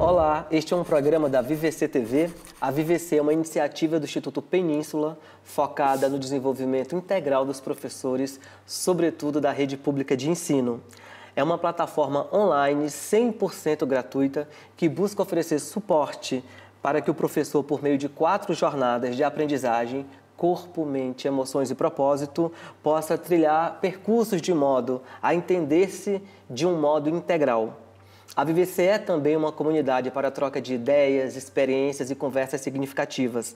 Olá, este é um programa da VVC TV. A VVC é uma iniciativa do Instituto Península focada no desenvolvimento integral dos professores, sobretudo da rede pública de ensino. É uma plataforma online 100% gratuita que busca oferecer suporte para que o professor, por meio de 4 jornadas de aprendizagem, corpo, mente, emoções e propósito, possa trilhar percursos de modo a entender-se de um modo integral. A VVC é também uma comunidade para a troca de ideias, experiências e conversas significativas.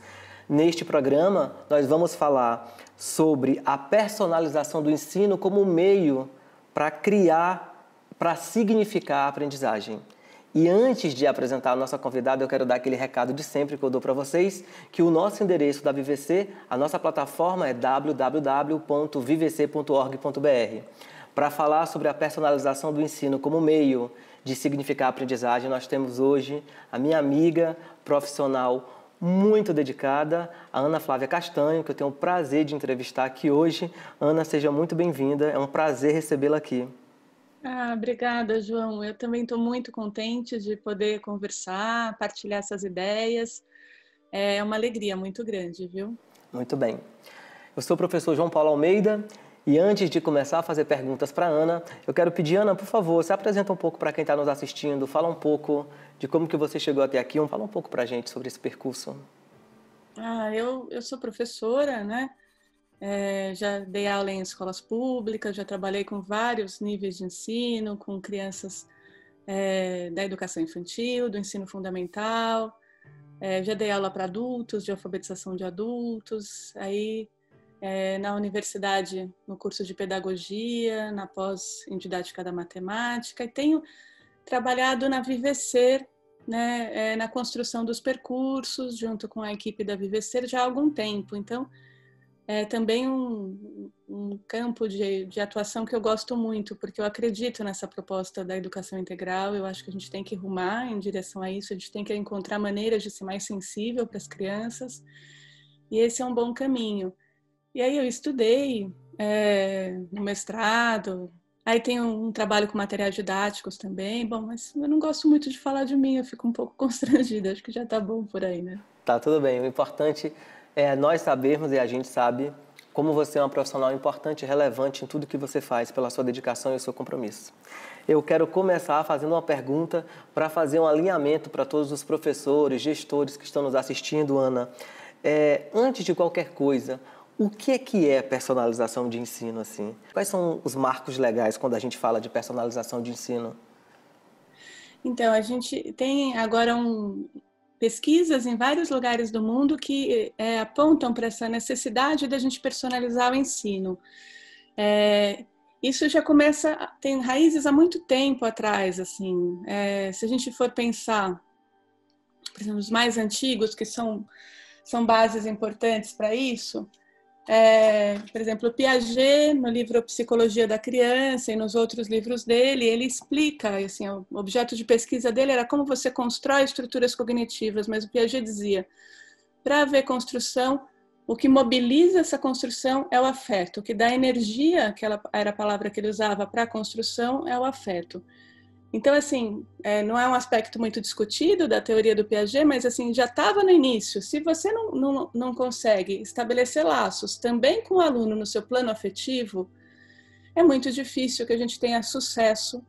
Neste programa, nós vamos falar sobre a personalização do ensino como meio para criar, para significar a aprendizagem. E antes de apresentar a nossa convidada, eu quero dar aquele recado de sempre que eu dou para vocês, que o nosso endereço da VVC, a nossa plataforma é www.vvc.org.br. Para falar sobre a personalização do ensino como meio de significar a aprendizagem, nós temos hoje a minha amiga profissional muito dedicada, a Ana Flávia Castanho, que eu tenho o prazer de entrevistar aqui hoje. Ana, seja muito bem-vinda, é um prazer recebê-la aqui. Obrigada, João. Eu também estou muito contente de poder conversar, partilhar essas ideias. É uma alegria muito grande, viu? Muito bem. Eu sou o professor João Paulo Almeida e antes de começar a fazer perguntas para a Ana, eu quero pedir, Ana, por favor, se apresenta um pouco para quem está nos assistindo, fala um pouco de como que você chegou até aqui, fala um pouco para a gente sobre esse percurso. Eu sou professora, né? Já dei aula em escolas públicas, já trabalhei com vários níveis de ensino, com crianças da educação infantil, do ensino fundamental, já dei aula para adultos, de alfabetização de adultos, aí na universidade, no curso de pedagogia, na pós em didática da matemática, e tenho trabalhado na VVC, né, na construção dos percursos, junto com a equipe da VVC já há algum tempo. Então, é também um campo de atuação que eu gosto muito, porque eu acredito nessa proposta da educação integral. Eu acho que a gente tem que rumar em direção a isso, a gente tem que encontrar maneiras de ser mais sensível para as crianças, e esse é um bom caminho. E aí eu estudei no mestrado, aí tenho um trabalho com materiais didáticos também. Bom, mas eu não gosto muito de falar de mim, eu fico um pouco constrangida, acho que já tá bom por aí, né? Tá, tudo bem. O importante é nós sabermos, e a gente sabe, como você é uma profissional importante e relevante em tudo que você faz, pela sua dedicação e o seu compromisso. Eu quero começar fazendo uma pergunta para fazer um alinhamento para todos os professores, gestores que estão nos assistindo, Ana. Antes de qualquer coisa, o que é personalização de ensino, assim? Quais são os marcos legais quando a gente fala de personalização de ensino? Então, a gente tem agora pesquisas em vários lugares do mundo que apontam para essa necessidade da gente personalizar o ensino. Isso já tem raízes há muito tempo atrás, assim. Se a gente for pensar, por exemplo, os mais antigos, que são bases importantes para isso, por exemplo, o Piaget, no livro Psicologia da Criança e nos outros livros dele, ele explica, assim, o objeto de pesquisa dele era como você constrói estruturas cognitivas, mas o Piaget dizia, para haver construção, o que mobiliza essa construção é o afeto, o que dá energia, que era a palavra que ele usava para a construção, é o afeto. Então, assim, não é um aspecto muito discutido da teoria do Piaget, mas assim, já estava no início. Se você não consegue estabelecer laços também com o aluno no seu plano afetivo, é muito difícil que a gente tenha sucesso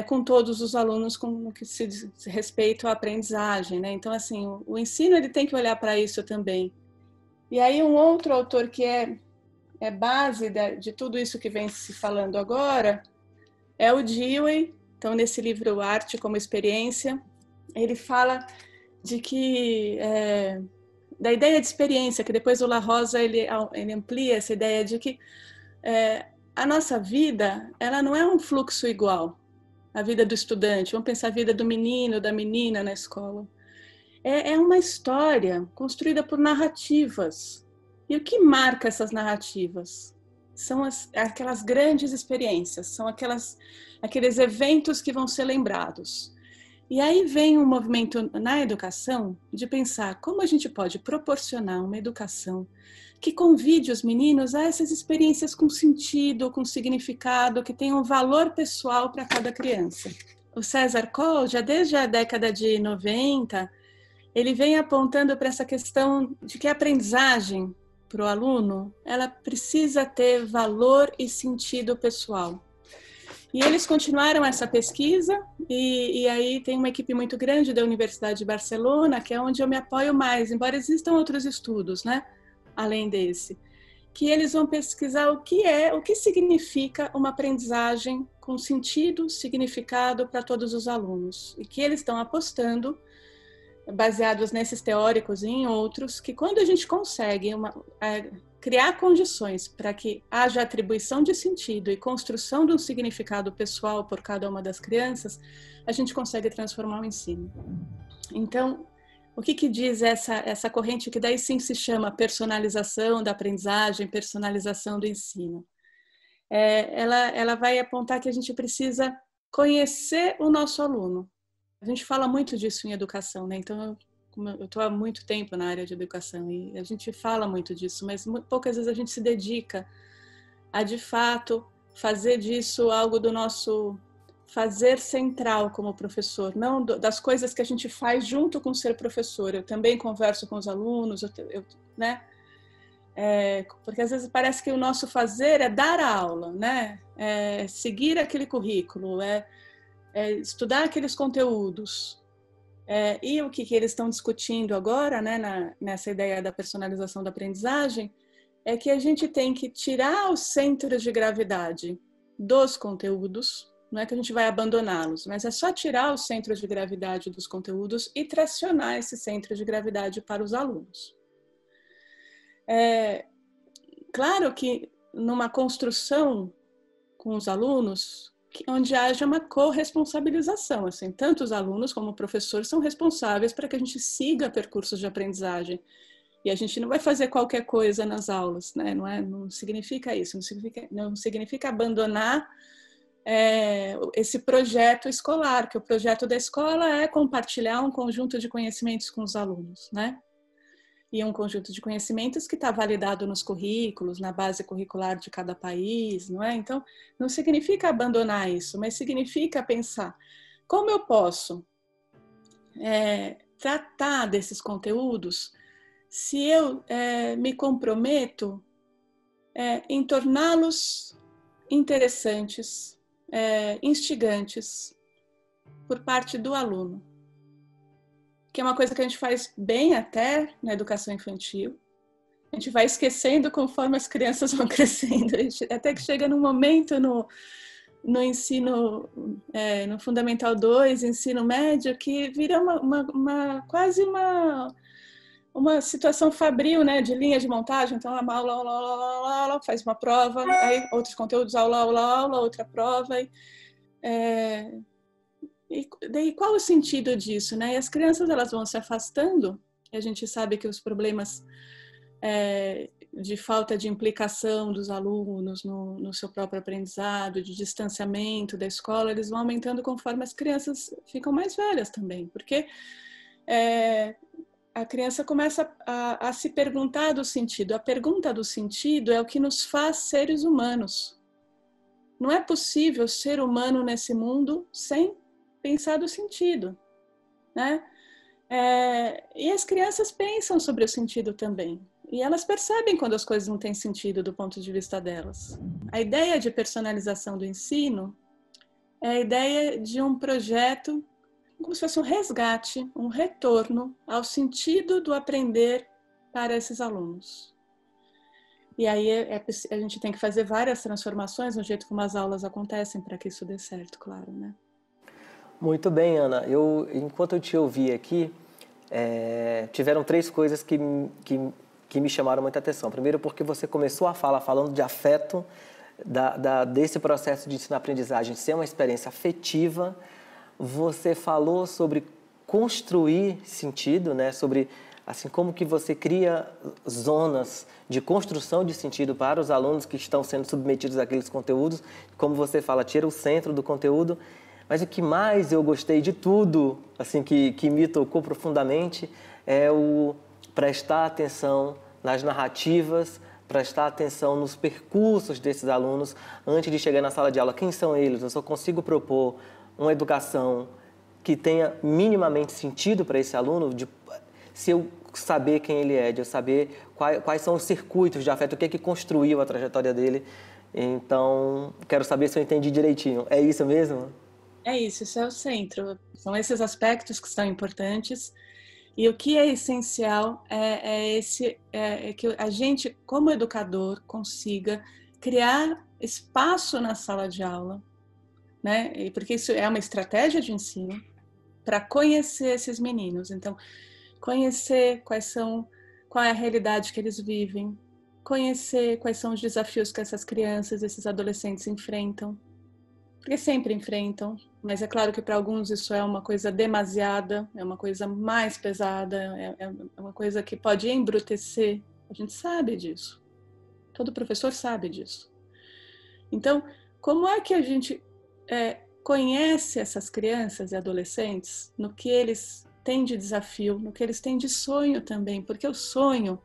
com todos os alunos com o que se diz respeito à aprendizagem, né? Então, assim, o ensino ele tem que olhar para isso também. E aí um outro autor que é base de tudo isso que vem se falando agora é o Dewey. Então, nesse livro Arte como Experiência, ele fala de que da ideia de experiência, que depois o La Rosa ele amplia essa ideia de que a nossa vida ela não é um fluxo igual à vida do estudante. Vamos pensar a vida do menino, da menina na escola. É uma história construída por narrativas. E o que marca essas narrativas? São aquelas grandes experiências, são aqueles eventos que vão ser lembrados. E aí vem um movimento na educação de pensar como a gente pode proporcionar uma educação que convide os meninos a essas experiências com sentido, com significado, que tenham valor pessoal para cada criança. o César Coll, já desde a década de 90, ele vem apontando para essa questão de que a aprendizagem para o aluno, ela precisa ter valor e sentido pessoal. E eles continuaram essa pesquisa, e aí tem uma equipe muito grande da Universidade de Barcelona, que é onde eu me apoio mais, embora existam outros estudos, né, além desse, que eles vão pesquisar o que significa uma aprendizagem com sentido, significado para todos os alunos, e que eles estão apostando, baseados nesses teóricos e em outros, que quando a gente consegue criar condições para que haja atribuição de sentido e construção de um significado pessoal por cada uma das crianças, a gente consegue transformar o ensino. Então, o que diz essa corrente que daí sim se chama personalização da aprendizagem, personalização do ensino? Ela vai apontar que a gente precisa conhecer o nosso aluno. A gente fala muito disso em educação, né? Então, eu estou há muito tempo na área de educação e a gente fala muito disso, mas poucas vezes a gente se dedica a, de fato, fazer disso algo do nosso fazer central como professor, não das coisas que a gente faz junto com ser professor. Eu também converso com os alunos, né? Porque às vezes parece que o nosso fazer é dar a aula, né? Seguir aquele currículo, estudar aqueles conteúdos. E o que eles estão discutindo agora, né, nessa ideia da personalização da aprendizagem, é que a gente tem que tirar os centros de gravidade dos conteúdos, não é que a gente vai abandoná-los, mas é só tirar os centros de gravidade dos conteúdos e tracionar esses centros de gravidade para os alunos. Claro que numa construção com os alunos, onde haja uma corresponsabilização, assim, tanto os alunos como o professor são responsáveis para que a gente siga percursos de aprendizagem. E a gente não vai fazer qualquer coisa nas aulas, né? Não significa isso, não significa abandonar esse projeto escolar, que o projeto da escola é compartilhar um conjunto de conhecimentos com os alunos, né? E um conjunto de conhecimentos que está validado nos currículos, na base curricular de cada país, não é? Então, não significa abandonar isso, mas significa pensar como eu posso tratar desses conteúdos se eu me comprometo em torná-los interessantes, instigantes por parte do aluno. Que é uma coisa que a gente faz bem até na educação infantil. A gente vai esquecendo conforme as crianças vão crescendo, até que chega num momento no ensino, no Fundamental 2, ensino médio, que vira quase uma situação fabril, né, de linha de montagem. Então, uma aula, faz uma prova, aí outros conteúdos, aula, outra prova. E daí qual o sentido disso, né? E as crianças elas vão se afastando, e a gente sabe que os problemas de falta de implicação dos alunos no seu próprio aprendizado, de distanciamento da escola, eles vão aumentando conforme as crianças ficam mais velhas também, porque a criança começa a se perguntar do sentido. A pergunta do sentido é o que nos faz seres humanos. Não é possível ser humano nesse mundo sem pensar do sentido, né? E as crianças pensam sobre o sentido também. E elas percebem quando as coisas não têm sentido do ponto de vista delas. A ideia de personalização do ensino é a ideia de um projeto como se fosse um resgate, um retorno ao sentido do aprender para esses alunos. E aí a gente tem que fazer várias transformações no jeito como as aulas acontecem para que isso dê certo, claro, né? Muito bem, Ana. Enquanto eu te ouvi aqui, tiveram 3 coisas que me chamaram muita atenção. Primeiro, porque você começou a fala falando de afeto, desse processo de ensino-aprendizagem ser uma experiência afetiva. Você falou sobre construir sentido, né? Sobre assim como que você cria zonas de construção de sentido para os alunos que estão sendo submetidos àqueles conteúdos. Como você fala, tira o centro do conteúdo. Mas o que mais eu gostei de tudo, assim, que me tocou profundamente, é o prestar atenção nas narrativas, prestar atenção nos percursos desses alunos antes de chegar na sala de aula. Quem são eles? Eu só consigo propor uma educação que tenha minimamente sentido para esse aluno, se eu saber quem ele é, de eu saber quais são os circuitos de afeto, o que é que construiu a trajetória dele. Então, quero saber se eu entendi direitinho. É isso mesmo? É isso, isso é o centro. São esses aspectos que são importantes. E o que é essencial é que a gente, como educador, consiga criar espaço na sala de aula, né? Porque isso é uma estratégia de ensino para conhecer esses meninos. Então, conhecer qual é a realidade que eles vivem, conhecer quais são os desafios que essas crianças, esses adolescentes enfrentam, porque sempre enfrentam, mas é claro que para alguns isso é uma coisa demasiada, é uma coisa mais pesada, é uma coisa que pode embrutecer. A gente sabe disso. Todo professor sabe disso. Então, como é que a gente conhece essas crianças e adolescentes no que eles têm de desafio, no que eles têm de sonho também? Porque o sonho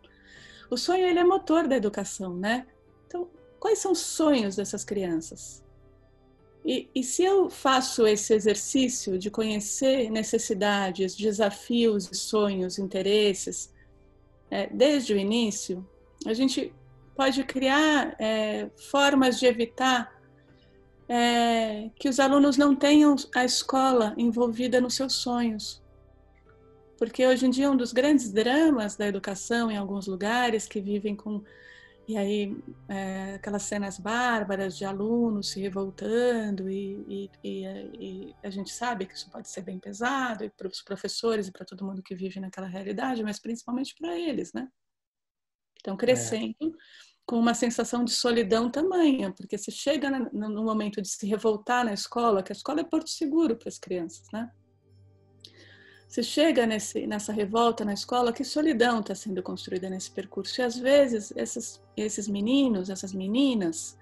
ele é motor da educação, né? Então, quais são os sonhos dessas crianças? E se eu faço esse exercício de conhecer necessidades, desafios, sonhos, interesses, desde o início, a gente pode criar formas de evitar que os alunos não tenham a escola envolvida nos seus sonhos. Porque hoje em dia um dos grandes dramas da educação em alguns lugares que vivem com... E aí, aquelas cenas bárbaras de alunos se revoltando e a gente sabe que isso pode ser bem pesado, e para os professores e para todo mundo que vive naquela realidade, mas principalmente para eles, né? Estão crescendo com uma sensação de solidão tamanha, porque se chega no momento de se revoltar na escola, que a escola é porto seguro para as crianças, né? Se chega nessa revolta na escola, que solidão está sendo construída nesse percurso. E às vezes esses meninos, essas meninas,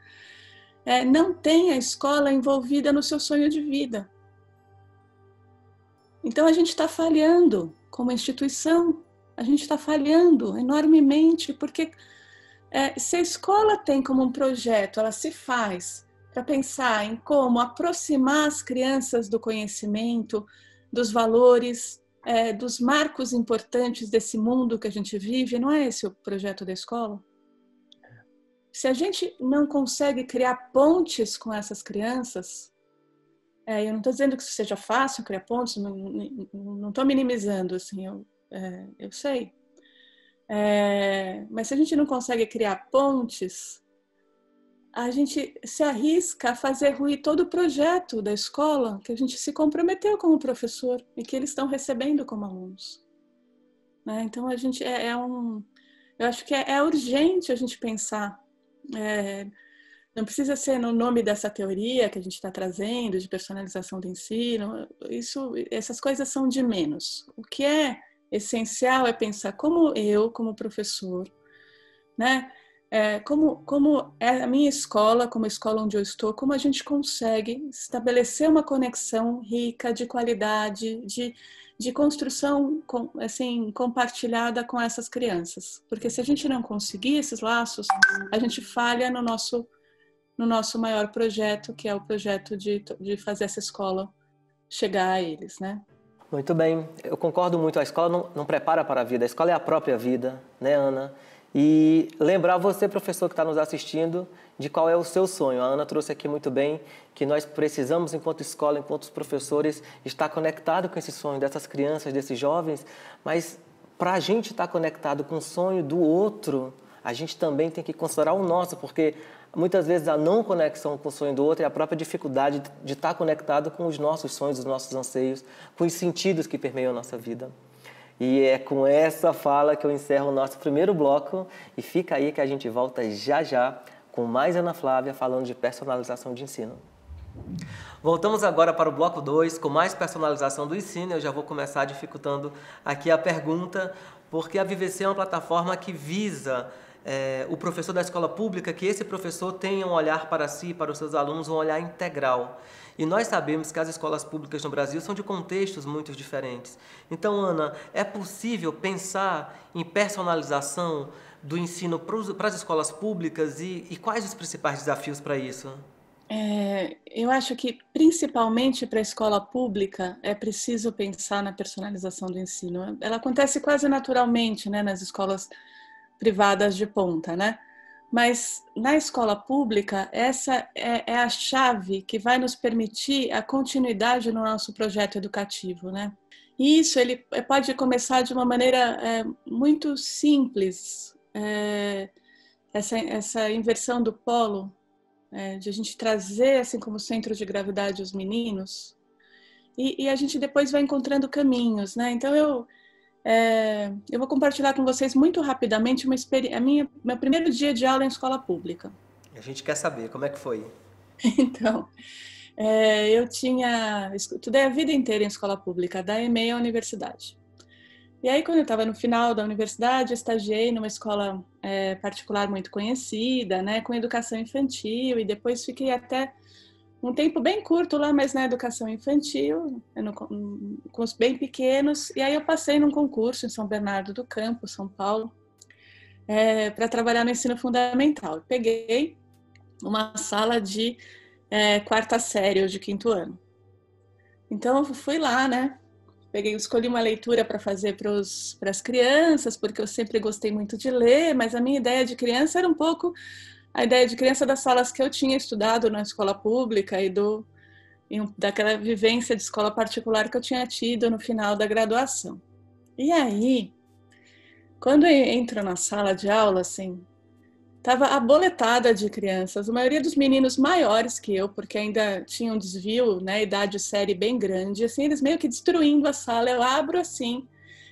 não têm a escola envolvida no seu sonho de vida. Então a gente está falhando como instituição, a gente está falhando enormemente, porque se a escola tem como um projeto, ela se faz para pensar em como aproximar as crianças do conhecimento, dos valores, dos marcos importantes desse mundo que a gente vive, não é esse o projeto da escola? Se a gente não consegue criar pontes com essas crianças, eu não estou dizendo que isso seja fácil criar pontes, não estou minimizando, assim, eu sei. Mas se a gente não consegue criar pontes, a gente se arrisca a fazer ruir todo o projeto da escola que a gente se comprometeu como professor e que eles estão recebendo como alunos. Né? Então, a gente eu acho que é urgente a gente pensar. Não precisa ser no nome dessa teoria que a gente está trazendo, de personalização do ensino, essas coisas são de menos. O que é essencial é pensar como eu, como professor, né? Como é a minha escola, como a escola onde eu estou, como a gente consegue estabelecer uma conexão rica, de qualidade, de construção assim, compartilhada com essas crianças. Porque se a gente não conseguir esses laços, a gente falha no nosso maior projeto, que é o projeto de fazer essa escola chegar a eles, né? Muito bem, eu concordo muito, a escola não prepara para a vida, a escola é a própria vida, né, Ana? E lembrar você, professor que está nos assistindo, de qual é o seu sonho. A Ana trouxe aqui muito bem que nós precisamos, enquanto escola, enquanto professores, estar conectado com esse sonho dessas crianças, desses jovens, mas para a gente estar conectado com o sonho do outro, a gente também tem que considerar o nosso, porque muitas vezes a não conexão com o sonho do outro é a própria dificuldade de estar conectado com os nossos sonhos, os nossos anseios, com os sentidos que permeiam a nossa vida. E é com essa fala que eu encerro o nosso primeiro bloco e fica aí que a gente volta já já com mais Ana Flávia falando de personalização de ensino. Voltamos agora para o bloco 2 com mais personalização do ensino. Eu já vou começar dificultando aqui a pergunta, porque a VVC é uma plataforma que visa o professor da escola pública, que esse professor tenha um olhar para si, para os seus alunos, um olhar integral. E nós sabemos que as escolas públicas no Brasil são de contextos muito diferentes. Então, Ana, é possível pensar em personalização do ensino para as escolas públicas e quais os principais desafios para isso? Eu acho que, principalmente para a escola pública, é preciso pensar na personalização do ensino. Ela acontece quase naturalmente, né, nas escolas privadas de ponta, né? Mas na escola pública, essa é a chave que vai nos permitir a continuidade no nosso projeto educativo, né? E isso ele pode começar de uma maneira muito simples, essa inversão do polo, de a gente trazer assim como centro de gravidade os meninos, e a gente depois vai encontrando caminhos, né? Então eu vou compartilhar com vocês muito rapidamente meu primeiro dia de aula em escola pública. A gente quer saber como é que foi. Então, eu estudei a vida inteira em escola pública, da EMEI à universidade. E aí, quando eu estava no final da universidade, eu estagiei numa escola particular muito conhecida, né, com educação infantil, e depois fiquei até um tempo bem curto lá, mas na educação infantil, com os bem pequenos. E aí eu passei num concurso em São Bernardo do Campo, São Paulo, para trabalhar no ensino fundamental. Eu peguei uma sala de quarta série ou de quinto ano. Então eu fui lá, né? Escolhi uma leitura para fazer para as crianças, porque eu sempre gostei muito de ler, mas a minha ideia de criança era um pouco a ideia de criança das salas que eu tinha estudado na escola pública e daquela vivência de escola particular que eu tinha tido no final da graduação. E aí, quando eu entro na sala de aula, assim, estava aboletada de crianças, a maioria dos meninos maiores que eu, porque ainda tinha um desvio, né, idade série bem grande, assim, eles meio que destruindo a sala. Eu abro assim,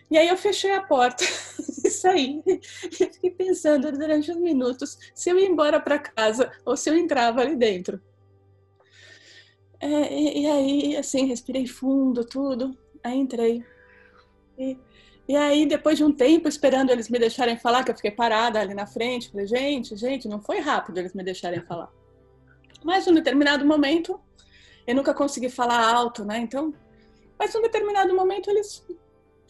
e aí eu fechei a porta e saí. E fiquei pensando durante uns minutos se eu ia embora para casa ou se eu entrava ali dentro. E aí, assim, respirei fundo, tudo, aí entrei. E aí, depois de um tempo esperando eles me deixarem falar, que eu fiquei parada ali na frente, falei, gente, não foi rápido eles me deixarem falar. Mas num determinado momento, eu nunca consegui falar alto, né? Então, mas num determinado momento eles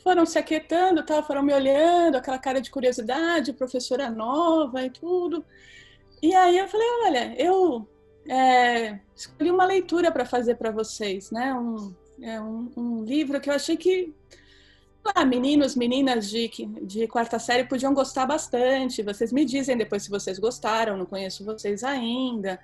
foram se aquietando, tal, foram me olhando, aquela cara de curiosidade, professora nova e tudo. E aí eu falei, olha, eu escolhi uma leitura para fazer para vocês, né? Um livro que eu achei que meninos, meninas de quarta série podiam gostar bastante. Vocês me dizem depois se vocês gostaram, não conheço vocês ainda.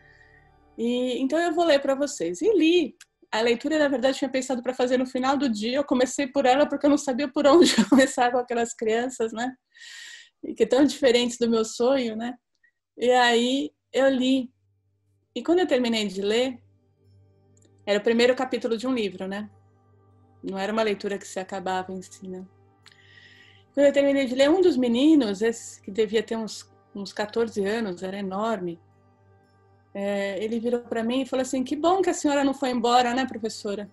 Então eu vou ler para vocês. E li. A leitura, na verdade, eu tinha pensado para fazer no final do dia. Eu comecei por ela porque eu não sabia por onde começar com aquelas crianças, né? E que tão diferentes do meu sonho, né? E aí eu li. E quando eu terminei de ler, era o primeiro capítulo de um livro, né? Não era uma leitura que se acabava em si, né? Quando eu terminei de ler, um dos meninos, esse que devia ter uns 14 anos, era enorme, ele virou para mim e falou assim, que bom que a senhora não foi embora, né, professora?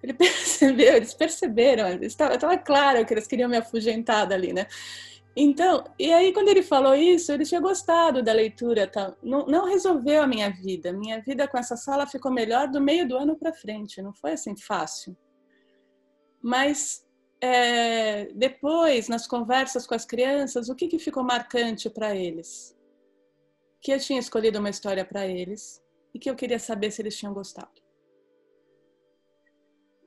Eles perceberam, estava claro que eles queriam me afugentar dali, né? Então, e aí quando ele falou isso, ele tinha gostado da leitura, tá? Não resolveu a minha vida com essa sala ficou melhor do meio do ano para frente, não foi assim fácil. Mas depois, nas conversas com as crianças, o que ficou marcante para eles? Que eu tinha escolhido uma história para eles e que eu queria saber se eles tinham gostado.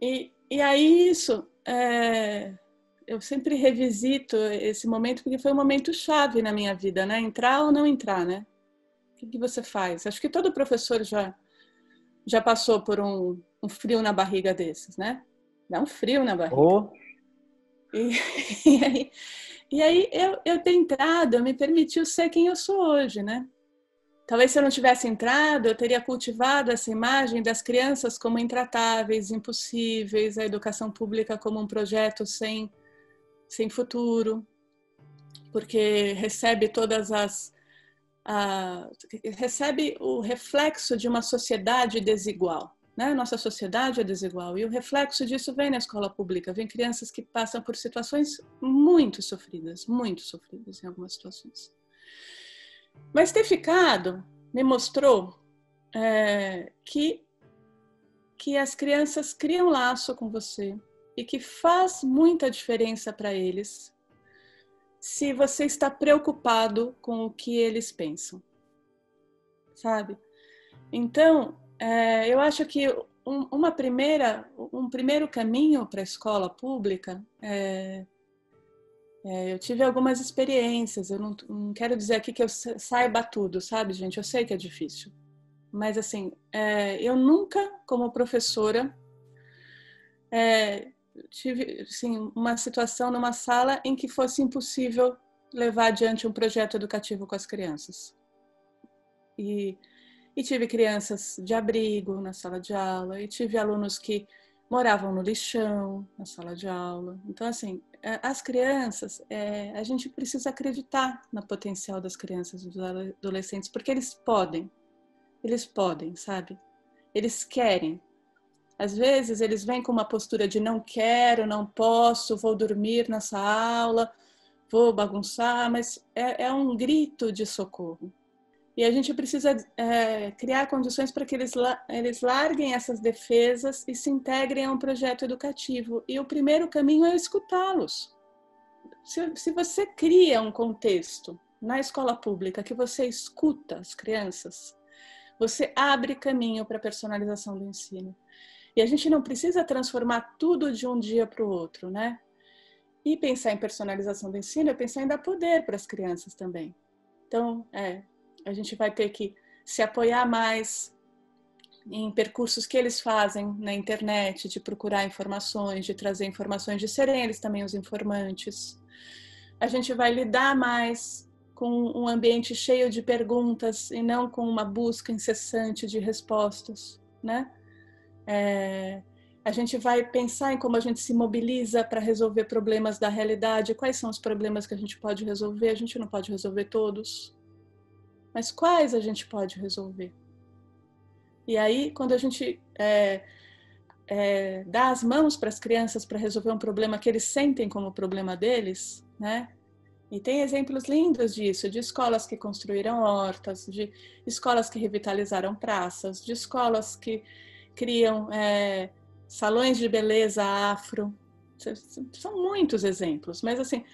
E aí isso, eu sempre revisito esse momento porque foi um momento chave na minha vida, né? Entrar ou não entrar, né? O que você faz? Acho que todo professor já passou por um frio na barriga desses, né? Dá um frio na barriga. Oh. E aí eu ter entrado me permitiu ser quem eu sou hoje, né? Talvez se eu não tivesse entrado, eu teria cultivado essa imagem das crianças como intratáveis, impossíveis, a educação pública como um projeto sem futuro, porque recebe recebe o reflexo de uma sociedade desigual. Né? Nossa sociedade é desigual e o reflexo disso vem na escola pública. Vem crianças que passam por situações muito sofridas em algumas situações. Mas ter ficado me mostrou que as crianças criam laço com você e que faz muita diferença para eles se você está preocupado com o que eles pensam, sabe? Então, eu acho que um primeiro caminho para a escola pública, eu tive algumas experiências, eu não quero dizer aqui que eu saiba tudo, sabe, gente? Eu sei que é difícil. Mas, assim, eu nunca, como professora, tive assim, uma situação numa sala em que fosse impossível levar adiante um projeto educativo com as crianças. E tive crianças de abrigo na sala de aula, e tive alunos que moravam no lixão na sala de aula. Então, assim, as crianças, a gente precisa acreditar no potencial das crianças e dos adolescentes, porque eles podem, sabe? Eles querem. Às vezes eles vêm com uma postura de não quero, não posso, vou dormir nessa aula, vou bagunçar, mas é um grito de socorro. E a gente precisa criar condições para que eles larguem essas defesas e se integrem a um projeto educativo. E o primeiro caminho é escutá-los. Se você cria um contexto na escola pública que você escuta as crianças, você abre caminho para a personalização do ensino. E a gente não precisa transformar tudo de um dia para o outro, né? E pensar em personalização do ensino é pensar em dar poder para as crianças também. Então, a gente vai ter que se apoiar mais em percursos que eles fazem na internet, de procurar informações, de trazer informações, de serem eles também os informantes. A gente vai lidar mais com um ambiente cheio de perguntas e não com uma busca incessante de respostas, né? A gente vai pensar em como a gente se mobiliza para resolver problemas da realidade. Quais são os problemas que a gente pode resolver? A gente não pode resolver todos, mas quais a gente pode resolver? E aí, quando a gente dá as mãos para as crianças para resolver um problema que eles sentem como problema deles, né? E tem exemplos lindos disso, de escolas que construíram hortas, de escolas que revitalizaram praças, de escolas que criam salões de beleza afro. São muitos exemplos, mas assim,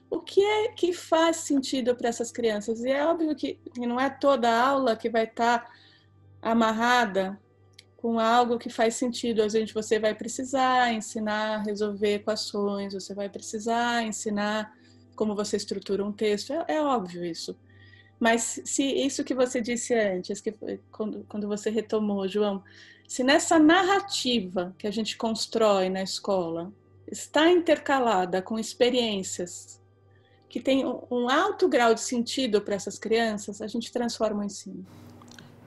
o que é que faz sentido para essas crianças? E é óbvio que não é toda aula que vai estar amarrada com algo que faz sentido. Às vezes você vai precisar ensinar a resolver equações, você vai precisar ensinar como você estrutura um texto, é óbvio isso. Mas se isso que você disse antes, que quando você retomou, João, se nessa narrativa que a gente constrói na escola está intercalada com experiências que têm um alto grau de sentido para essas crianças, a gente transforma o ensino.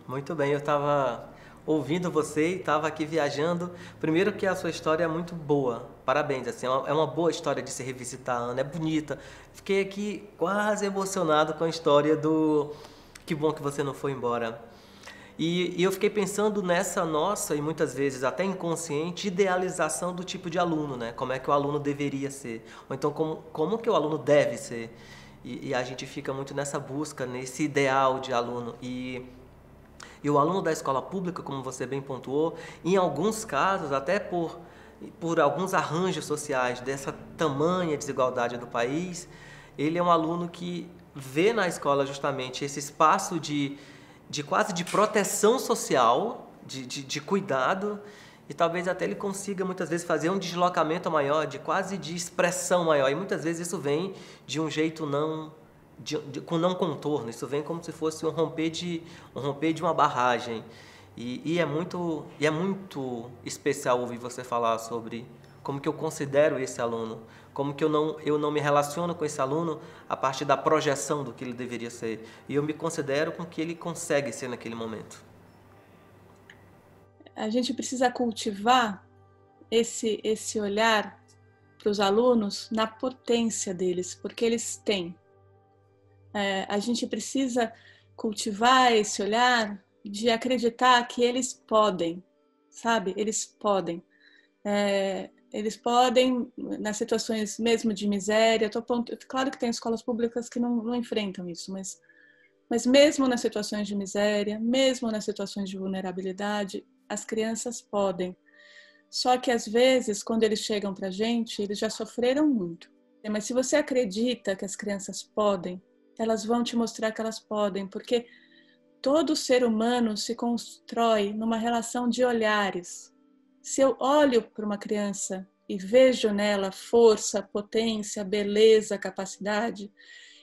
Muito bem, eu estava ouvindo você e estava aqui viajando. Primeiro que a sua história é muito boa, parabéns, assim, é uma boa história de se revisitar, Ana, é bonita. Fiquei aqui quase emocionado com a história do Que Bom Que Você Não Foi Embora. E eu fiquei pensando nessa nossa, e muitas vezes até inconsciente, idealização do tipo de aluno, né? Como é que o aluno deveria ser, ou então como que o aluno deve ser. E a gente fica muito nessa busca, nesse ideal de aluno. E o aluno da escola pública, como você bem pontuou, em alguns casos, até por alguns arranjos sociais dessa tamanha desigualdade do país, ele é um aluno que vê na escola justamente esse espaço de quase de proteção social, de cuidado, e talvez até ele consiga muitas vezes fazer um deslocamento maior, de quase de expressão maior, e muitas vezes isso vem de um jeito com não contorno, isso vem como se fosse um romper de uma barragem. E é muito especial ouvir você falar sobre como que eu considero esse aluno, como que eu não me relaciono com esse aluno a partir da projeção do que ele deveria ser, e eu me considero com o que ele consegue ser naquele momento. A gente precisa cultivar esse olhar para os alunos na potência deles, porque eles têm. A gente precisa cultivar esse olhar de acreditar que eles podem, sabe? Eles podem. Eles podem, nas situações mesmo de miséria, claro que tem escolas públicas que não enfrentam isso, mas mesmo nas situações de miséria, mesmo nas situações de vulnerabilidade, as crianças podem. Só que às vezes, quando eles chegam para a gente, eles já sofreram muito. Mas se você acredita que as crianças podem, elas vão te mostrar que elas podem, porque todo ser humano se constrói numa relação de olhares. Se eu olho para uma criança e vejo nela força, potência, beleza, capacidade,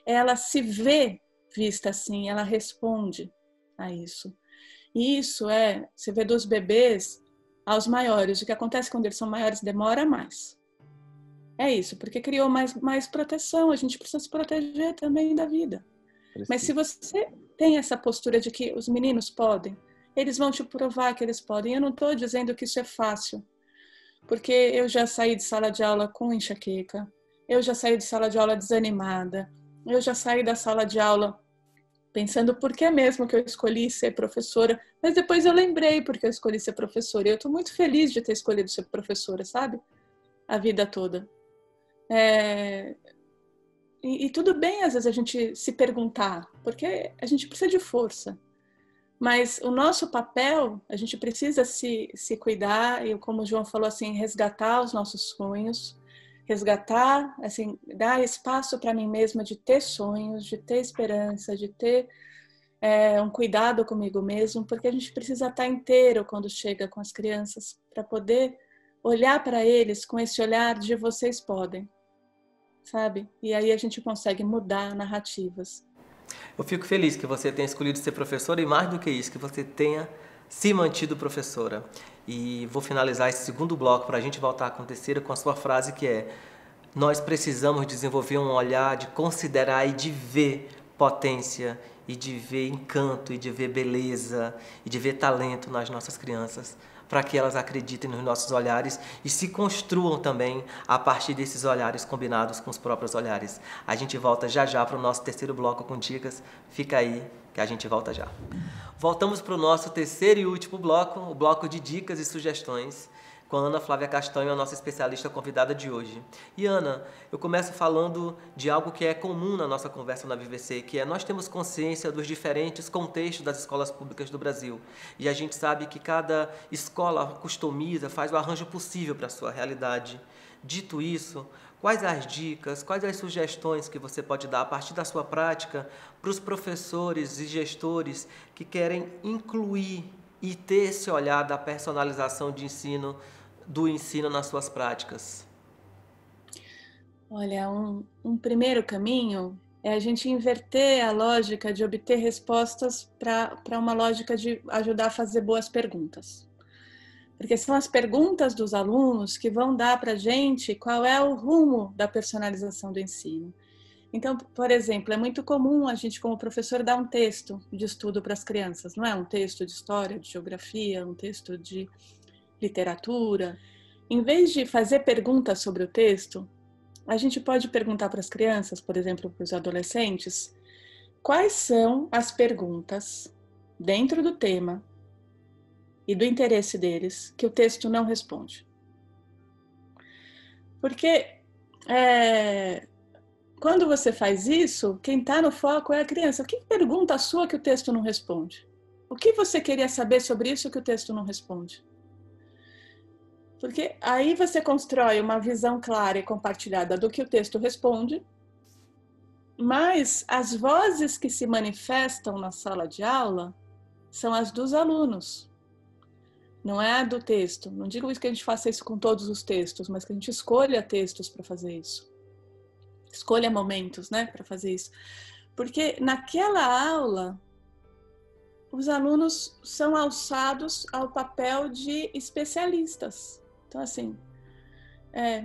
ela se vê vista assim, ela responde a isso. E isso você vê dos bebês aos maiores. O que acontece quando eles são maiores demora mais. É isso, porque criou mais proteção, a gente precisa se proteger também da vida. Mas se você tem essa postura de que os meninos podem, eles vão te provar que eles podem. Eu não estou dizendo que isso é fácil, porque eu já saí de sala de aula com enxaqueca, eu já saí de sala de aula desanimada, eu já saí da sala de aula pensando por que mesmo que eu escolhi ser professora, mas depois eu lembrei porque eu escolhi ser professora. E eu estou muito feliz de ter escolhido ser professora, sabe? A vida toda. E tudo bem, às vezes, a gente se perguntar, porque a gente precisa de força. Mas o nosso papel, a gente precisa se cuidar, e como o João falou, assim, resgatar os nossos sonhos, resgatar, assim, dar espaço para mim mesma de ter sonhos, de ter esperança, de ter um cuidado comigo mesmo, porque a gente precisa estar inteiro quando chega com as crianças, para poder olhar para eles com esse olhar de vocês podem, sabe? E aí a gente consegue mudar narrativas. Eu fico feliz que você tenha escolhido ser professora e, mais do que isso, que você tenha se mantido professora. E vou finalizar esse segundo bloco para a gente voltar à terceira com a sua frase, que é: nós precisamos desenvolver um olhar de considerar e de ver potência, e de ver encanto, e de ver beleza, e de ver talento nas nossas crianças, para que elas acreditem nos nossos olhares e se construam também a partir desses olhares combinados com os próprios olhares. A gente volta já já para o nosso terceiro bloco com dicas. Fica aí que a gente volta já. Voltamos para o nosso terceiro e último bloco, o bloco de dicas e sugestões, com a Ana Flávia Castanho, a nossa especialista convidada de hoje. E Ana, eu começo falando de algo que é comum na nossa conversa na VVC, que é: nós temos consciência dos diferentes contextos das escolas públicas do Brasil. E a gente sabe que cada escola customiza, faz o arranjo possível para a sua realidade. Dito isso, quais as dicas, quais as sugestões que você pode dar a partir da sua prática para os professores e gestores que querem incluir e ter esse olhar da personalização de ensino, do ensino nas suas práticas? Olha, um primeiro caminho é a gente inverter a lógica de obter respostas para uma lógica de ajudar a fazer boas perguntas. Porque são as perguntas dos alunos que vão dar para a gente qual é o rumo da personalização do ensino. Então, por exemplo, é muito comum a gente, como professor, dar um texto de estudo para as crianças, não é? Um texto de história, de geografia, um texto de literatura. Em vez de fazer perguntas sobre o texto, a gente pode perguntar para as crianças, por exemplo, para os adolescentes, quais são as perguntas dentro do tema e do interesse deles que o texto não responde. Porque quando você faz isso, quem está no foco é a criança. Que pergunta sua que o texto não responde? O que você queria saber sobre isso que o texto não responde? Porque aí você constrói uma visão clara e compartilhada do que o texto responde, mas as vozes que se manifestam na sala de aula são as dos alunos, não é a do texto. Não digo isso que a gente faça isso com todos os textos, mas que a gente escolha textos para fazer isso. Escolha momentos, né, para fazer isso. Porque naquela aula, os alunos são alçados ao papel de especialistas. Então, assim,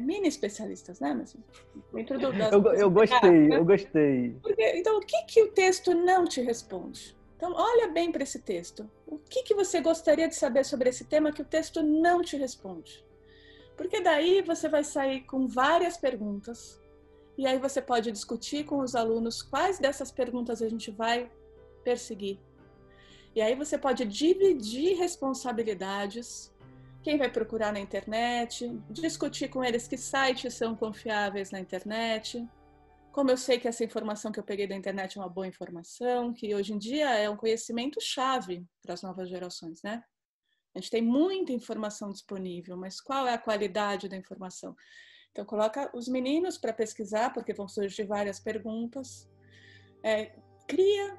mini especialistas, né? Mas dentro Eu gostei, né? Eu gostei. Porque, então, o que o texto não te responde? Então, olha bem para esse texto. O que você gostaria de saber sobre esse tema que o texto não te responde? Porque daí você vai sair com várias perguntas e aí você pode discutir com os alunos quais dessas perguntas a gente vai perseguir. E aí você pode dividir responsabilidades, quem vai procurar na internet, discutir com eles que sites são confiáveis na internet, como eu sei que essa informação que eu peguei da internet é uma boa informação, que hoje em dia é um conhecimento chave para as novas gerações, né? A gente tem muita informação disponível, mas qual é a qualidade da informação? Então, coloca os meninos para pesquisar, porque vão surgir várias perguntas. Cria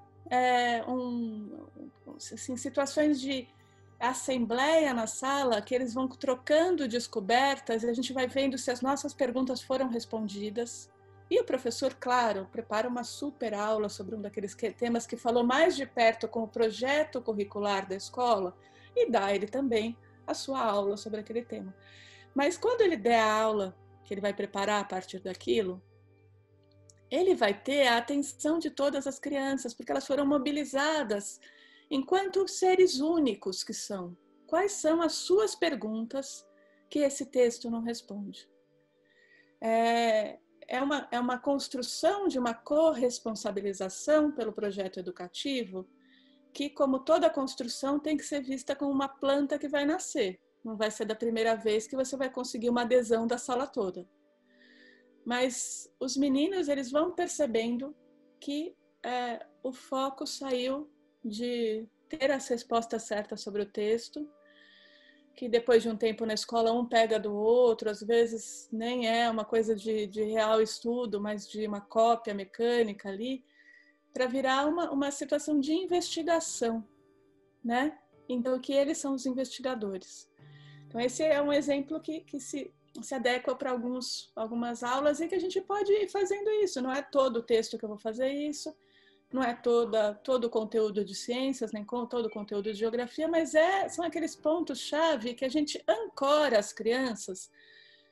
assim, situações de assembleia na sala, que eles vão trocando descobertas e a gente vai vendo se as nossas perguntas foram respondidas. E o professor, claro, prepara uma super aula sobre um daqueles temas que falou mais de perto com o projeto curricular da escola e dá ele também a sua aula sobre aquele tema. Mas quando ele der a aula que ele vai preparar a partir daquilo, ele vai ter a atenção de todas as crianças, porque elas foram mobilizadas enquanto seres únicos que são. Quais são as suas perguntas que esse texto não responde? É uma construção de uma corresponsabilização pelo projeto educativo que, como toda construção, tem que ser vista como uma planta que vai nascer. Não vai ser da primeira vez que você vai conseguir uma adesão da sala toda. Mas os meninos, eles vão percebendo que o foco saiu de ter as respostas certas sobre o texto, que depois de um tempo na escola um pega do outro, às vezes nem é uma coisa de real estudo, mas de uma cópia mecânica ali, para virar uma situação de investigação, né? Então, que eles são os investigadores. Então, esse é um exemplo que se adequa para algumas aulas e que a gente pode ir fazendo isso. Não é todo o texto que eu vou fazer isso, não é todo o conteúdo de ciências, nem todo o conteúdo de geografia, mas são aqueles pontos-chave que a gente ancora as crianças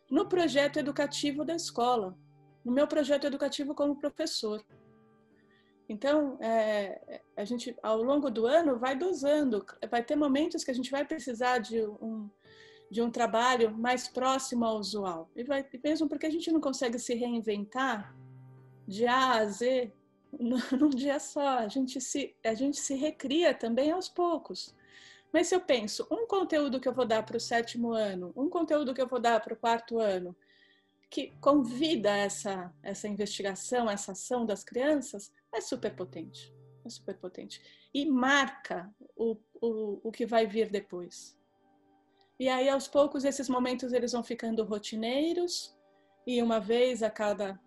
no projeto educativo da escola, no meu projeto educativo como professor. Então, a gente, ao longo do ano, vai dosando. Vai ter momentos que a gente vai precisar de um trabalho mais próximo ao usual. E mesmo porque a gente não consegue se reinventar de A a Z num dia só. A gente se recria também aos poucos. Mas se eu penso, um conteúdo que eu vou dar para o 7º ano, um conteúdo que eu vou dar para o 4º ano, que convida essa investigação, essa ação das crianças, é super potente. É super potente. E marca o que vai vir depois. E aí, aos poucos, esses momentos eles vão ficando rotineiros, e uma vez a cada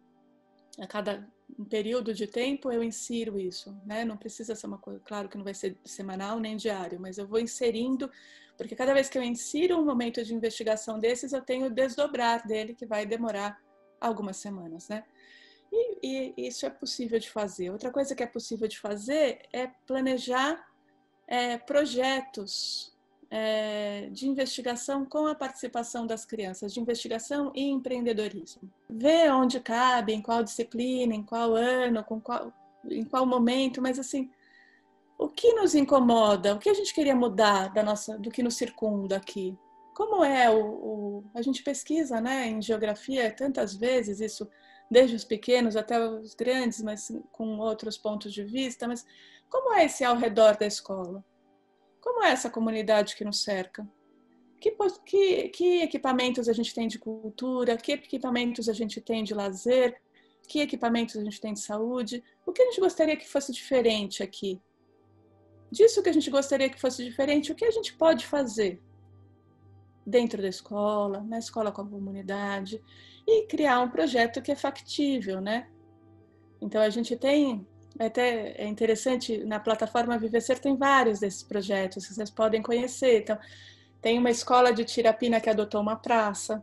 um período de tempo eu insiro isso, né? Não precisa ser uma coisa, claro que não vai ser semanal nem diário, mas eu vou inserindo, porque cada vez que eu insiro um momento de investigação desses, eu tenho o desdobrar dele, que vai demorar algumas semanas, né? E isso é possível de fazer. Outra coisa que é possível de fazer é planejar projetos de investigação com a participação das crianças, de investigação e empreendedorismo. Ver onde cabe, em qual disciplina, em qual ano, em qual momento, mas assim, o que nos incomoda, o que a gente queria mudar do que nos circunda aqui? Como a gente pesquisa, né, em geografia tantas vezes isso, desde os pequenos até os grandes, mas com outros pontos de vista, mas como é esse ao redor da escola? Como é essa comunidade que nos cerca? Que equipamentos a gente tem de cultura? Que equipamentos a gente tem de lazer? Que equipamentos a gente tem de saúde? O que a gente gostaria que fosse diferente aqui? Disso que a gente gostaria que fosse diferente, o que a gente pode fazer dentro da escola, na escola com a comunidade, e criar um projeto que é factível, né? Então a gente tem, até é interessante, na plataforma Vivecer tem vários desses projetos, vocês podem conhecer. Então, tem uma escola de Tirapina que adotou uma praça,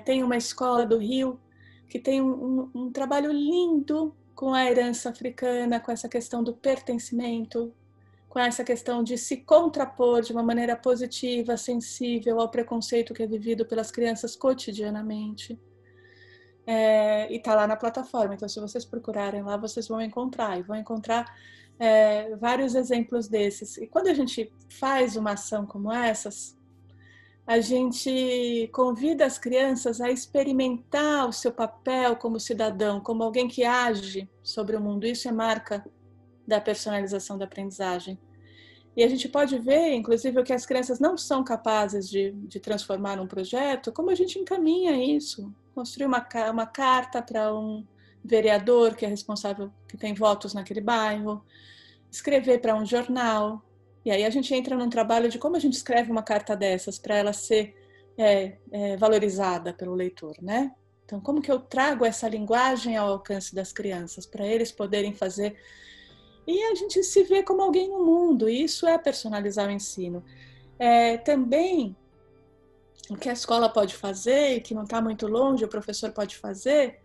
tem uma escola do Rio que tem um trabalho lindo com a herança africana, com essa questão do pertencimento, com essa questão de se contrapor de uma maneira positiva, sensível ao preconceito que é vivido pelas crianças cotidianamente. E está lá na plataforma, então se vocês procurarem lá, vocês vão encontrar, e vão encontrar vários exemplos desses. E quando a gente faz uma ação como essas, a gente convida as crianças a experimentar o seu papel como cidadão, como alguém que age sobre o mundo. Isso é marca da personalização da aprendizagem. E a gente pode ver, inclusive, o que as crianças não são capazes de transformar num projeto, como a gente encaminha isso. Construir uma carta para um vereador que é responsável, que tem votos naquele bairro, escrever para um jornal. E aí a gente entra num trabalho de como a gente escreve uma carta dessas para ela ser valorizada pelo leitor, né? Então, como que eu trago essa linguagem ao alcance das crianças, para eles poderem fazer e a gente se vê como alguém no mundo. E isso é personalizar o ensino. Também o que a escola pode fazer, e que não está muito longe, o professor pode fazer,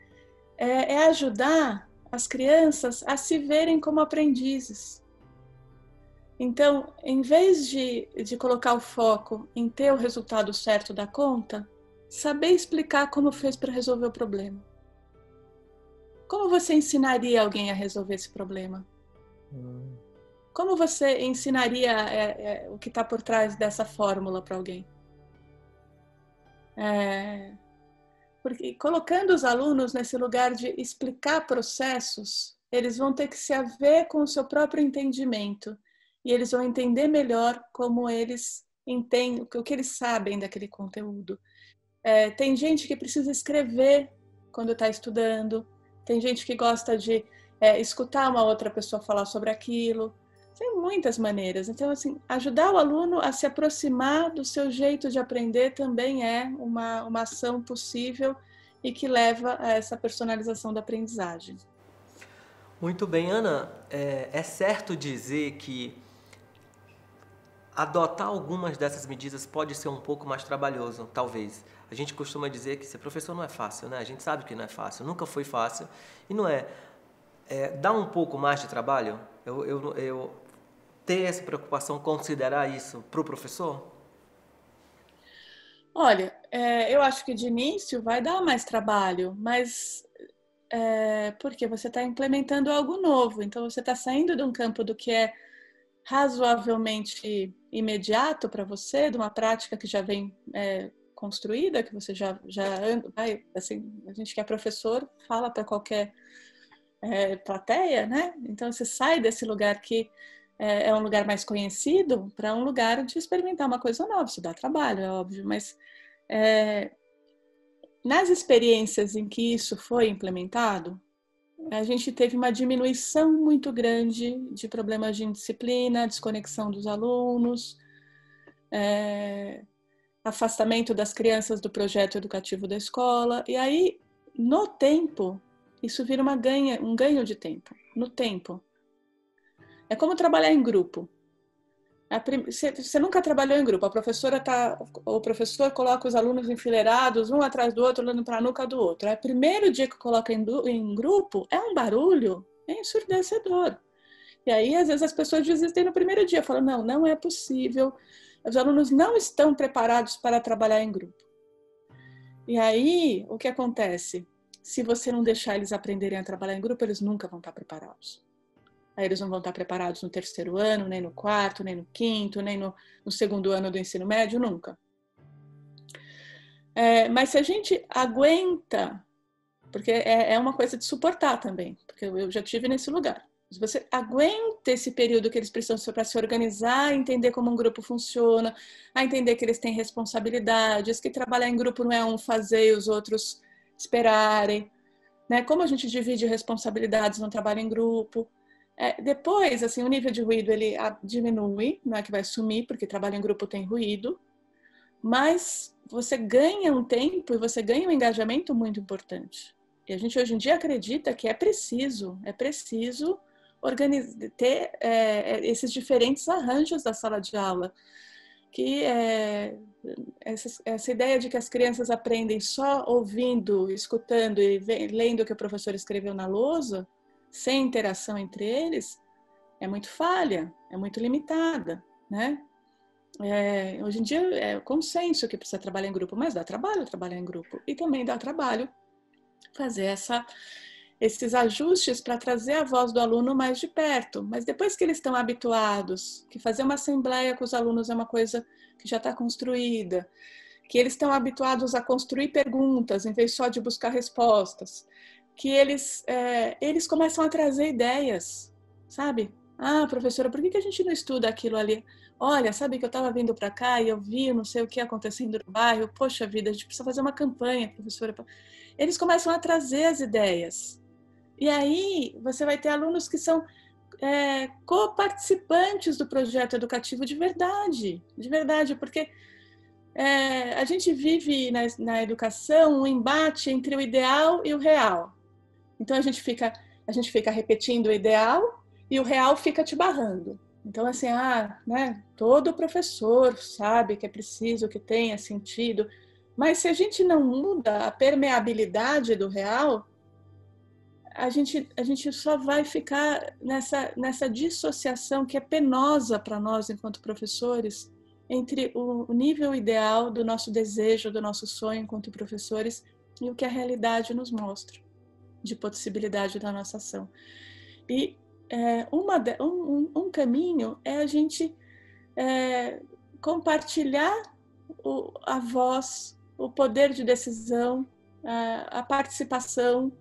é ajudar as crianças a se verem como aprendizes. Então, em vez de colocar o foco em ter o resultado certo da conta, saber explicar como fez para resolver o problema. Como você ensinaria alguém a resolver esse problema? Como você ensinaria o que está por trás dessa fórmula para alguém? Porque colocando os alunos nesse lugar de explicar processos, eles vão ter que se haver com o seu próprio entendimento e eles vão entender melhor como eles entendem, o que eles sabem daquele conteúdo. Tem gente que precisa escrever quando está estudando, tem gente que gosta de escutar uma outra pessoa falar sobre aquilo. Tem muitas maneiras. Então, assim, ajudar o aluno a se aproximar do seu jeito de aprender também é uma ação possível e que leva a essa personalização da aprendizagem. Muito bem, Ana. É certo dizer que adotar algumas dessas medidas pode ser um pouco mais trabalhoso, talvez. A gente costuma dizer que ser professor não é fácil, né? A gente sabe que não é fácil, nunca foi fácil. E não é. Dá um pouco mais de trabalho? Eu ter essa preocupação, considerar isso para o professor? Olha, eu acho que de início vai dar mais trabalho, mas porque você está implementando algo novo, então você está saindo de um campo do que é razoavelmente imediato para você, de uma prática que já vem construída, que você já vai, assim, a gente que é professor fala para qualquer plateia, né? Então você sai desse lugar que é um lugar mais conhecido para um lugar de experimentar uma coisa nova. Isso dá trabalho, é óbvio, mas nas experiências em que isso foi implementado, a gente teve uma diminuição muito grande de problemas de indisciplina, desconexão dos alunos, afastamento das crianças do projeto educativo da escola. E aí, no tempo, isso vira um ganho de tempo. No tempo. É como trabalhar em grupo. Você nunca trabalhou em grupo. O professor coloca os alunos enfileirados, um atrás do outro, olhando para a nuca do outro. O primeiro dia que coloca em grupo é um barulho ensurdecedor. E aí, às vezes, as pessoas desistem no primeiro dia, falam, não é possível. Os alunos não estão preparados para trabalhar em grupo. E aí, o que acontece? Se você não deixar eles aprenderem a trabalhar em grupo, eles nunca vão estar preparados. Aí eles não vão estar preparados no terceiro ano, nem no quarto, nem no quinto, nem no segundo ano do ensino médio, nunca. Mas se a gente aguenta, porque é uma coisa de suportar também, porque eu já estive nesse lugar. Se você aguenta esse período que eles precisam para se organizar, entender como um grupo funciona, a entender que eles têm responsabilidades, que trabalhar em grupo não é um fazer e os outros esperarem, né? Como a gente divide responsabilidades no trabalho em grupo. Depois, assim, o nível de ruído ele diminui, não é que vai sumir, porque trabalho em grupo tem ruído, mas você ganha um tempo e você ganha um engajamento muito importante. E a gente hoje em dia acredita que é preciso ter esses diferentes arranjos da sala de aula, que essa ideia de que as crianças aprendem só ouvindo, escutando e lendo o que o professor escreveu na lousa, sem interação entre eles, é muito falha, é muito limitada, né? Hoje em dia é o consenso que precisa trabalhar em grupo, mas dá trabalho trabalhar em grupo e também dá trabalho fazer esses ajustes para trazer a voz do aluno mais de perto. Mas depois que eles estão habituados, que fazer uma assembleia com os alunos é uma coisa que já está construída, que eles estão habituados a construir perguntas em vez só de buscar respostas, que eles começam a trazer ideias, sabe? Professora, por que a gente não estuda aquilo ali? Olha, sabe que eu estava vindo para cá e eu vi não sei o que acontecendo no bairro. Poxa vida, a gente precisa fazer uma campanha, professora. Eles começam a trazer as ideias. E aí você vai ter alunos que são coparticipantes do projeto educativo de verdade, porque a gente vive na educação um embate entre o ideal e o real. Então a gente fica repetindo o ideal e o real fica te barrando. Então, assim, né, todo professor sabe que é preciso que tenha sentido, mas se a gente não muda a permeabilidade do real, a gente só vai ficar nessa dissociação que é penosa para nós, enquanto professores, entre o nível ideal do nosso desejo, do nosso sonho enquanto professores e o que a realidade nos mostra de possibilidade da nossa ação. E um caminho é a gente compartilhar a voz, o poder de decisão, a participação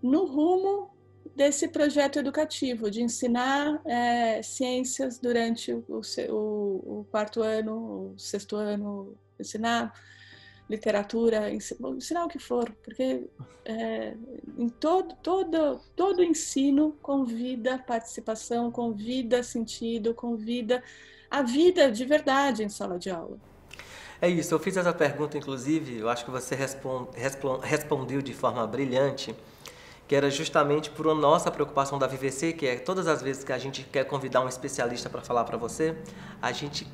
no rumo desse projeto educativo, de ensinar ciências durante o quarto ano, o sexto ano, ensinar literatura, ensinar o que for, porque em todo ensino convida participação, convida sentido, convida a vida de verdade em sala de aula. É isso, eu fiz essa pergunta, inclusive, eu acho que você respondeu de forma brilhante, que era justamente por nossa preocupação da VVC, que é todas as vezes que a gente quer convidar um especialista para falar para você, a gente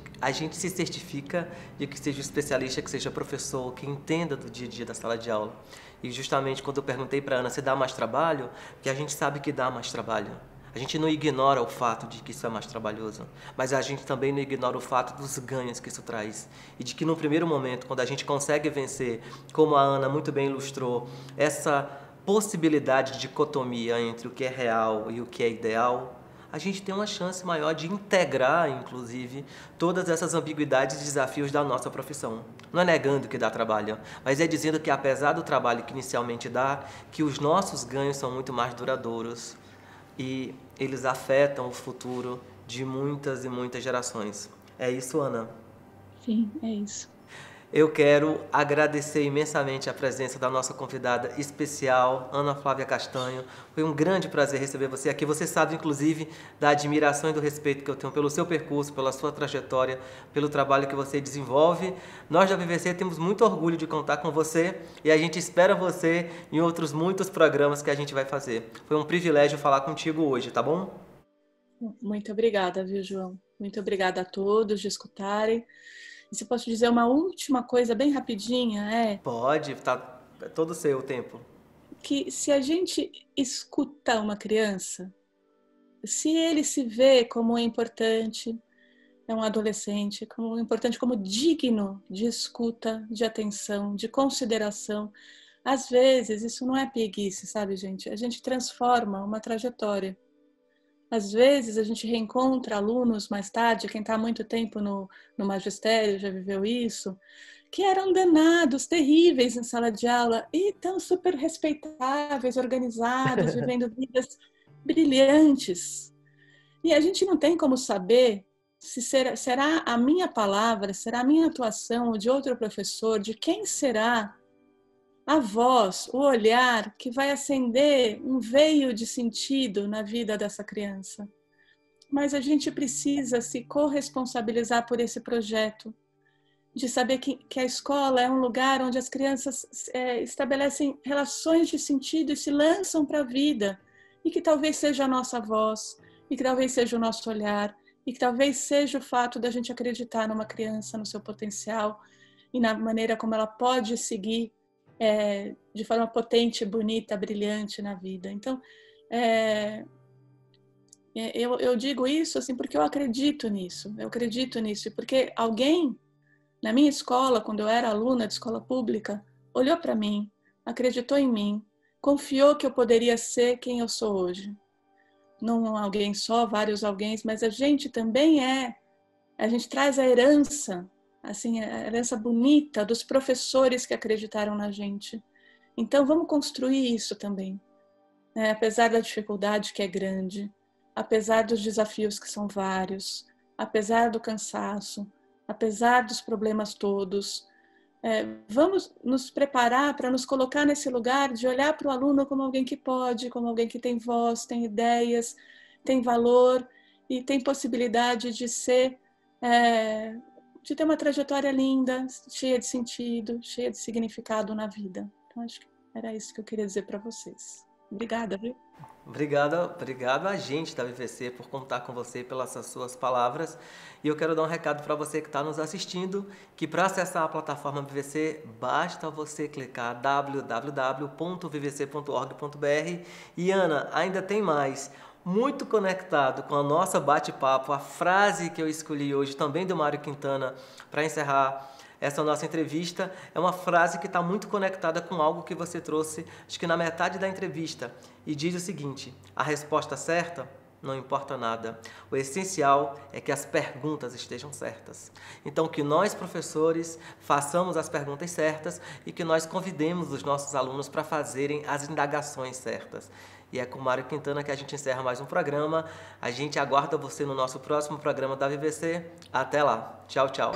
se certifica de que seja um especialista, que seja professor, que entenda do dia a dia da sala de aula. E justamente quando eu perguntei para a Ana se dá mais trabalho, que a gente sabe que dá mais trabalho. A gente não ignora o fato de que isso é mais trabalhoso, mas a gente também não ignora o fato dos ganhos que isso traz. E de que no primeiro momento, quando a gente consegue vencer, como a Ana muito bem ilustrou, essa possibilidade de dicotomia entre o que é real e o que é ideal, a gente tem uma chance maior de integrar, inclusive, todas essas ambiguidades e desafios da nossa profissão. Não é negando que dá trabalho, mas é dizendo que, apesar do trabalho que inicialmente dá, que os nossos ganhos são muito mais duradouros e eles afetam o futuro de muitas e muitas gerações. É isso, Ana? Sim, é isso. Eu quero agradecer imensamente a presença da nossa convidada especial, Ana Flávia Castanho. Foi um grande prazer receber você aqui. Você sabe, inclusive, da admiração e do respeito que eu tenho pelo seu percurso, pela sua trajetória, pelo trabalho que você desenvolve. Nós da VVC temos muito orgulho de contar com você e a gente espera você em outros muitos programas que a gente vai fazer. Foi um privilégio falar contigo hoje, tá bom? Muito obrigada, viu, João? Muito obrigada a todos de escutarem. E se eu posso dizer uma última coisa bem rapidinha, Pode, tá todo seu o tempo. Que se a gente escuta uma criança, se ele se vê como importante, é um adolescente, como importante, como digno de escuta, de atenção, de consideração, às vezes isso não é preguiça, sabe, gente? A gente transforma uma trajetória. Às vezes a gente reencontra alunos mais tarde, quem está há muito tempo no magistério já viveu isso, que eram danados, terríveis em sala de aula e tão super respeitáveis, organizados, vivendo vidas brilhantes. E a gente não tem como saber se será a minha palavra, será a minha atuação, ou de outro professor, de quem será a voz, o olhar que vai acender um veio de sentido na vida dessa criança. Mas a gente precisa se corresponsabilizar por esse projeto, de saber que a escola é um lugar onde as crianças estabelecem relações de sentido e se lançam para a vida, e que talvez seja a nossa voz, e que talvez seja o nosso olhar, e que talvez seja o fato da gente acreditar numa criança, no seu potencial, e na maneira como ela pode seguir de forma potente, bonita, brilhante na vida. Então, eu digo isso assim porque eu acredito nisso, e porque alguém na minha escola, quando eu era aluna de escola pública, olhou para mim, acreditou em mim, confiou que eu poderia ser quem eu sou hoje. Não alguém só, vários alguém, mas a gente também a gente traz a herança, assim, a herança bonita dos professores que acreditaram na gente. Então vamos construir isso também, né? Apesar da dificuldade que é grande, apesar dos desafios que são vários, apesar do cansaço, apesar dos problemas todos, vamos nos preparar para nos colocar nesse lugar de olhar para o aluno como alguém que pode, como alguém que tem voz, tem ideias, tem valor e tem possibilidade de ser, de ter uma trajetória linda, cheia de sentido, cheia de significado na vida. Então, acho que era isso que eu queria dizer para vocês. Obrigada, viu? Obrigado a gente da VVC por contar com você pelas suas palavras. E eu quero dar um recado para você que está nos assistindo, que para acessar a plataforma VVC, basta você clicar www.vvc.org.br. E Ana, ainda tem mais. Muito conectado com a nossa bate-papo, a frase que eu escolhi hoje, também do Mário Quintana, para encerrar essa nossa entrevista, é uma frase que está muito conectada com algo que você trouxe, acho que na metade da entrevista, e diz o seguinte: a resposta certa não importa nada. O essencial é que as perguntas estejam certas. Então, que nós, professores, façamos as perguntas certas e que nós convidemos os nossos alunos para fazerem as indagações certas. E é com o Mário Quintana que a gente encerra mais um programa. A gente aguarda você no nosso próximo programa da VVC. Até lá. Tchau, tchau.